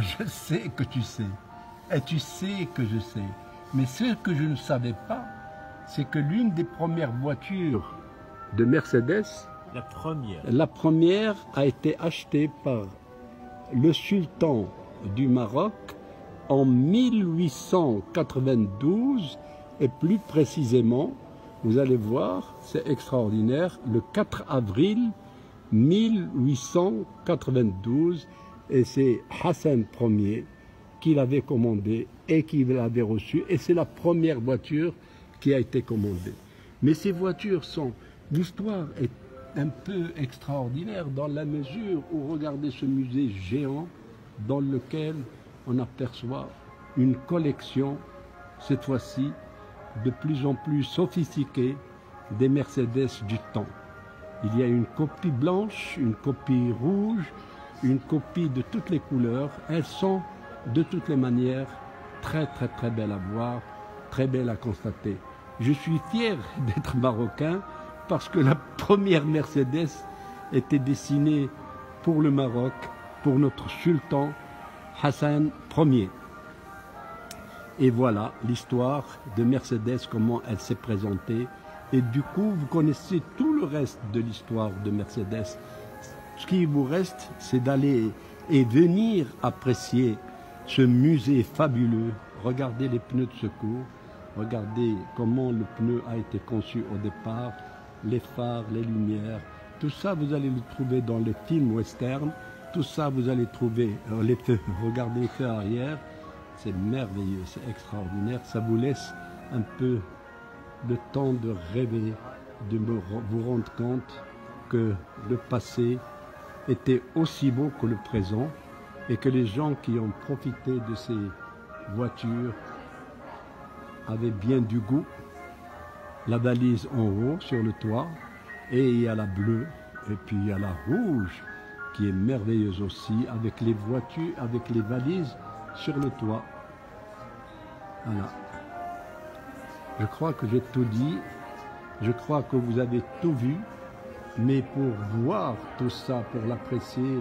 Je sais que tu sais, et tu sais que je sais. Mais ce que je ne savais pas, c'est que l'une des premières voitures de Mercedes, la première a été achetée par le sultan du Maroc en 1892, et plus précisément, vous allez voir, c'est extraordinaire, le 4 avril 1892, et c'est Hassan Ier qui l'avait commandé et qui l'avait reçu, et c'est la première voiture qui a été commandée. Mais ces voitures sont... L'histoire est un peu extraordinaire dans la mesure où, regardez ce musée géant dans lequel on aperçoit une collection, cette fois-ci, de plus en plus sophistiquée des Mercedes du temps. Il y a une copie blanche, une copie rouge, une copie de toutes les couleurs. Elles sont de toutes les manières très très belles à voir, très belles à constater. Je suis fier d'être marocain parce que la première Mercedes était dessinée pour le Maroc, pour notre sultan Hassan Ier. Et voilà l'histoire de Mercedes, comment elle s'est présentée. Et du coup, vous connaissez tout le reste de l'histoire de Mercedes. Ce qui vous reste, c'est d'aller et venir apprécier ce musée fabuleux. Regardez les pneus de secours, regardez comment le pneu a été conçu au départ, les phares, les lumières. Tout ça, vous allez le trouver dans les films western. Tout ça, vous allez trouver les feux. Regardez les feux arrière. C'est merveilleux, c'est extraordinaire. Ça vous laisse un peu le temps de rêver, de vous rendre compte que le passé était aussi beau que le présent et que les gens qui ont profité de ces voitures avaient bien du goût. La valise en haut sur le toit, et il y a la bleue, et puis il y a la rouge qui est merveilleuse aussi, avec les voitures, avec les valises sur le toit. Voilà. Je crois que j'ai tout dit, je crois que vous avez tout vu, mais pour voir tout ça, pour l'apprécier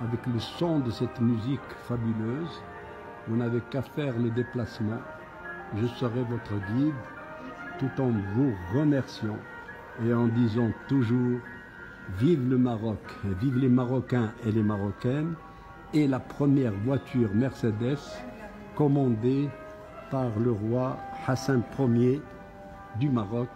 avec le son de cette musique fabuleuse, vous n'avez qu'à faire le déplacement. Je serai votre guide, tout en vous remerciant et en disant toujours vive le Maroc, vive les Marocains et les Marocaines, et la première voiture Mercedes commandée par le roi Hassan Ier du Maroc